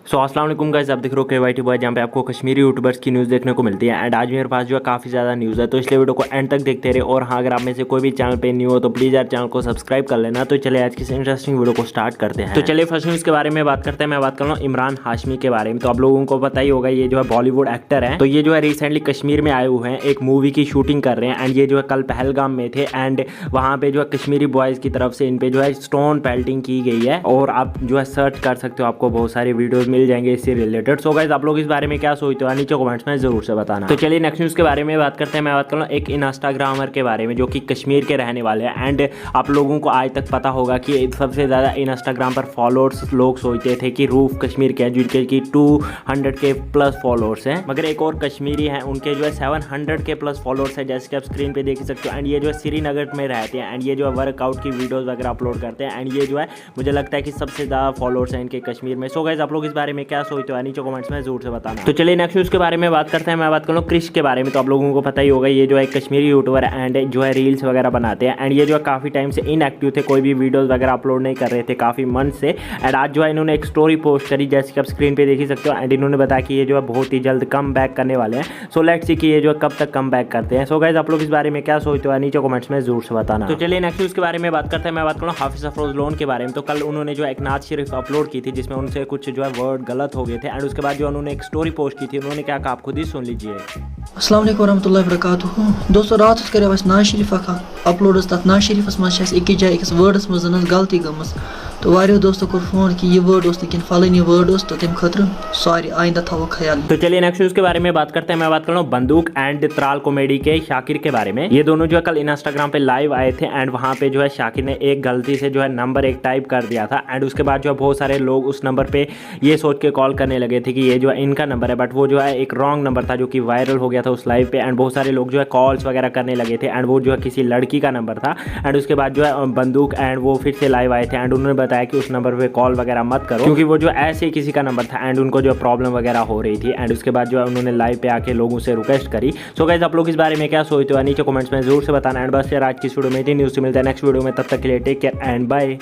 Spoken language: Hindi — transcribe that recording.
सो अस्सलाम वालेकुम गाइस, आप देख रहे हो KYT बॉय, जहाँ पे आपको कश्मीरी यूट्यूबर्स की न्यूज़ देखने को मिलती है। एंड आज मेरे पास जो है काफ़ी ज़्यादा न्यूज़ है, तो इसलिए वीडियो को एंड तक देखते रहे। और हाँ, अगर आप में से कोई भी चैनल पे न्यू हो तो प्लीज़ यार चैनल को सब्सक्राइब कर लेना। तो चलिए आज की इंटरेस्टिंग वीडियो को स्टार्ट करते हैं। तो चलिए फर्स्ट न्यूज़ के बारे में बात करते हैं। मैं बात कर रहा हूँ इमरान हाशमी के बारे में। तो आप लोगों को पता ही होगा, ये जो है बॉलीवुड एक्टर है। तो ये जो है रिसेंटली कश्मीर में आए हुए हैं, एक मूवी की शूटिंग कर रहे हैं। एंड ये जो है कल पहलगाम में थे। एंड वहाँ पे जो है कश्मीरी बॉयज़ की तरफ से इन पे जो है स्टोन पेल्टिंग की गई है। और आप जो है सर्च कर सकते हो, आपको बहुत सारे वीडियोज़ मिल जाएंगे इससे रिलेटेड। सो गाइस, आप लोग इस बारे में क्या सोचते हो नीचे कमेंट्स में जरूर से बताना। तो चलिए नेक्स्ट न्यूज़ के बारे में बात करते हैं। मैं बात कर रहा हूँ एक इंस्टाग्रामर के बारे में जो कि कश्मीर के रहने वाले हैं। एंड आप लोगों को आज तक पता होगा कि सबसे ज़्यादा इंस्टाग्राम पर फॉलोअर्स लोग सोचते थे कि रूफ कश्मीर के हैं, जिनके कि 200 के प्लस फॉलोअर्स हैं। मगर एक और कश्मीरी हैं, उनके जो है 700 के प्लस फॉलोअर्स हैं, जैसे कि आप स्क्रीन पे देख सकते हो। एंड ये जो है श्रीनगर में रहते हैं। एंड ये जो है वर्कआउट की वीडियोज़ वगैरह अपलोड करते हैं। एंड ये जो है मुझे लगता है कि सबसे ज़्यादा फॉलोअर्स हैं इनके कश्मीर में। सो गाइस, आप लोग इस बारे में क्या सोचते हो नीचे कमेंट्स में जरूर से बताना। तो चलिए नेक्स्ट न्यूज़ के बारे में बात करते हैं। मैं बात करूँ क्रिश के बारे में। तो आप लोगों को पता ही होगा, ये जो है कश्मीरी यूट्यूबर एंड जो है रील्स वगैरह बनाते हैं। एंड ये जो है काफ़ी टाइम से इनएक्टिव थे, कोई भी वीडियोस वगैरह अपलोड नहीं कर रहे थे काफ़ी मंथ से। एंड आज जो है इन्होंने एक स्टोरी पोस्ट करी, जैसे कि आप स्क्रीन पे देख ही सकते हो। एंड इन्होंने बताया कि ये जो है बहुत ही जल्द कम बैक करने वाले हैं। सो लेट्स सी कि ये जो है कब तक कम बैक करते हैं। सो गाइस, आप लोग इस बारे में क्या सोचते हो नीचे कमेंट्स में जरूर से बताना। तो चलिए नेक्स्ट न्यूज़ के बारे में बात करते हैं। मैं बात करूँ हाफिज़ अफरोज लोन के बारे में। तो कल उन्होंने जो एक नात शरीफ अपलोड की थी, जिसमें उनसे कुछ जो है वर्ड गलत हो गए थे। एंड उसके बाद जो उन्होंने एक स्टोरी पोस्ट की थी, उन्होंने क्या कहा आप खुद ही सुन लीजिए। अस्सलाम वालेकुम वरहमतुल्लाहि वबरकातुहू। दोस्तों, रात करे नाज शरीफ अपलोड तथ नाज शरीफस मज एक जाए अकिस वर्डस मज गलती गमस। तो वारियों दोस्तों को फोन कि ये वर्ड लेकिन फलानी वर्ड तो तम खतर सॉरी, आइंदा थो ख्याल। तो चलिए नेक्स्ट न्यूज़ के बारे में बात करते हैं। मैं बात कर रहा हूँ बंदूक एंड त्राल कॉमेडी के शाकिर के बारे में। ये दोनों जो है कल इंस्टाग्राम पे लाइव आए थे। एंड वहाँ पे जो है शाकिर ने एक गलती से जो है नंबर एक टाइप कर दिया था। एंड उसके बाद जो है बहुत सारे लोग उस नंबर पे ये सोच के कॉल करने लगे थे कि ये जो है इनका नंबर है, बट वो जो है एक रॉन्ग नंबर था जो कि वायरल हो गया था उस लाइव पे। एंड बहुत सारे लोग जो है कॉल्स वगैरह करने लगे थे। एंड वो जो है किसी लड़की का नंबर था। एंड उसके बाद जो है बंदूक एंड वो फिर से लाइव आए थे। एंड उन्होंने बताया कि उस नंबर पे कॉल वगैरह मत करो, क्योंकि वो जो ऐसे ही किसी का नंबर था। एंड उनको जो प्रॉब्लम वगैरह हो रही थी। एंड उसके बाद जो है उन्होंने लाइव पे आके लोगों से रिक्वेस्ट करी। सो गाइस, आप लोग इस बारे में क्या सोचते हो नीचे कमेंट्स में जरूर से बताना। एंड बस यार आज की वीडियो में इतनी न्यूज़ से मिलता है नेक्स्ट वीडियो में, तब तक के लिए टेक केयर एंड बाय।